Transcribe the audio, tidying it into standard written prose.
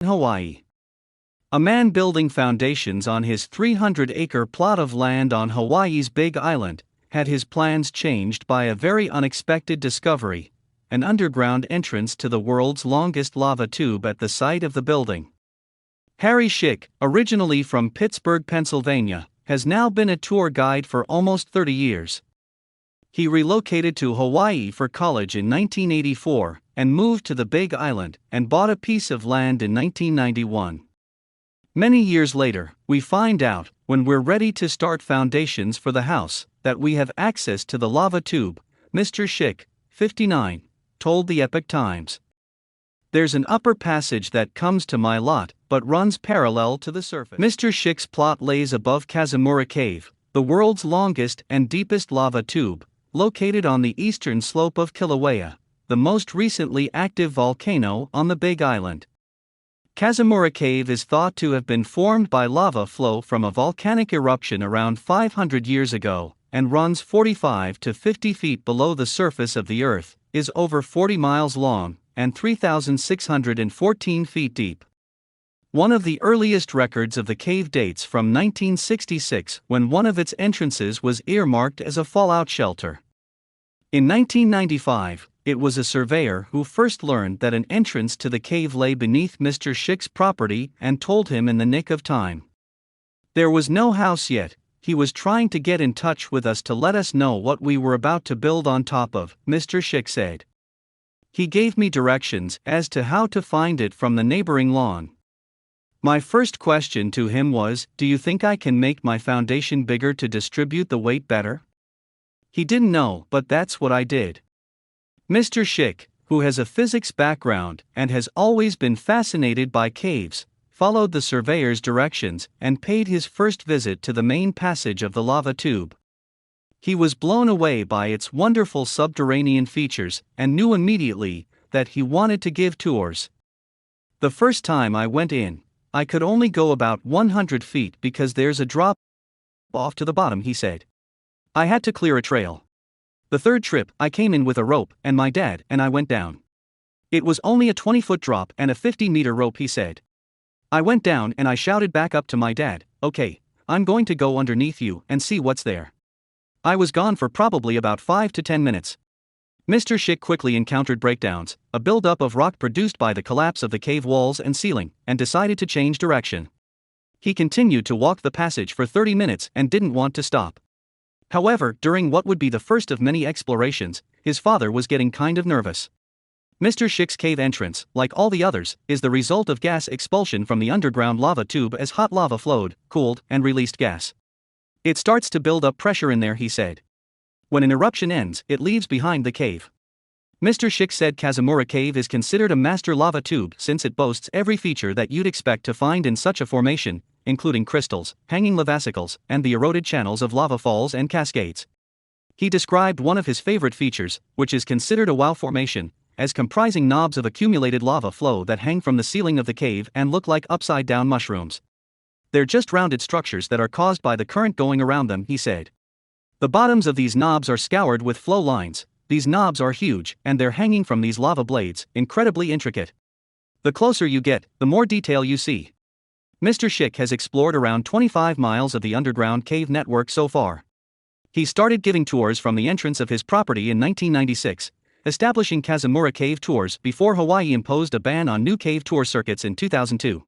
Hawaii. A man building foundations on his 300-acre plot of land on Hawaii's Big Island had his plans changed by a very unexpected discovery: an underground entrance to the world's longest lava tube at the site of the building. Harry Schick, originally from Pittsburgh, Pennsylvania, has now been a tour guide for almost 30 years. He relocated to Hawaii for college in 1984 and moved to the Big Island and bought a piece of land in 1991. Many years later, we find out, when we're ready to start foundations for the house, that we have access to the lava tube, Mr. Schick, 59, told the Epoch Times. There's an upper passage that comes to my lot but runs parallel to the surface. Mr. Schick's plot lays above KAZUMURA Cave, the world's longest and deepest lava tube, located on the eastern slope of Kilauea, the most recently active volcano on the Big Island. KAZUMURA Cave is thought to have been formed by lava flow from a volcanic eruption around 500 years ago, and runs 45 to 50 feet below the surface of the Earth, is over 40 miles long, and 3,614 feet deep. One of the earliest records of the cave dates from 1966, when one of its entrances was earmarked as a fallout shelter. In 1995, it was a surveyor who first learned that an entrance to the cave lay beneath Mr. Schick's property and told him in the nick of time. There was no house yet. He was trying to get in touch with us to let us know what we were about to build on top of, Mr. Schick said. He gave me directions as to how to find it from the neighboring lawn. My first question to him was, "Do you think I can make my foundation bigger to distribute the weight better?" He didn't know, but that's what I did. Mr. Schick, who has a physics background and has always been fascinated by caves, followed the surveyor's directions and paid his first visit to the main passage of the lava tube. He was blown away by its wonderful subterranean features and knew immediately that he wanted to give tours. The first time I went in, I could only go about 100 feet because there's a drop off to the bottom, he said. I had to clear a trail. The third trip, I came in with a rope, and my dad and I went down. It was only a 20-foot drop and a 50-meter rope, he said. I went down and I shouted back up to my dad, "Okay, I'm going to go underneath you and see what's there." I was gone for probably about 5 to 10 minutes. Mr. Schick quickly encountered breakdowns, a buildup of rock produced by the collapse of the cave walls and ceiling, and decided to change direction. He continued to walk the passage for 30 minutes and didn't want to stop. However, during what would be the first of many explorations, his father was getting kind of nervous. Mr. Schick's cave entrance, like all the others, is the result of gas expulsion from the underground lava tube as hot lava flowed, cooled, and released gas. It starts to build up pressure in there, he said. When an eruption ends, it leaves behind the cave. Mr. Schick said KAZUMURA Cave is considered a master lava tube since it boasts every feature that you'd expect to find in such a formation, including crystals, hanging lavasicles, and the eroded channels of lava falls and cascades. He described one of his favorite features, which is considered a wow formation, as comprising knobs of accumulated lava flow that hang from the ceiling of the cave and look like upside-down mushrooms. They're just rounded structures that are caused by the current going around them, he said. The bottoms of these knobs are scoured with flow lines. These knobs are huge, and they're hanging from these lava blades, incredibly intricate. The closer you get, the more detail you see. Mr. Schick has explored around 25 miles of the underground cave network so far. He started giving tours from the entrance of his property in 1996, establishing KAZUMURA Cave tours before Hawaii imposed a ban on new cave tour circuits in 2002.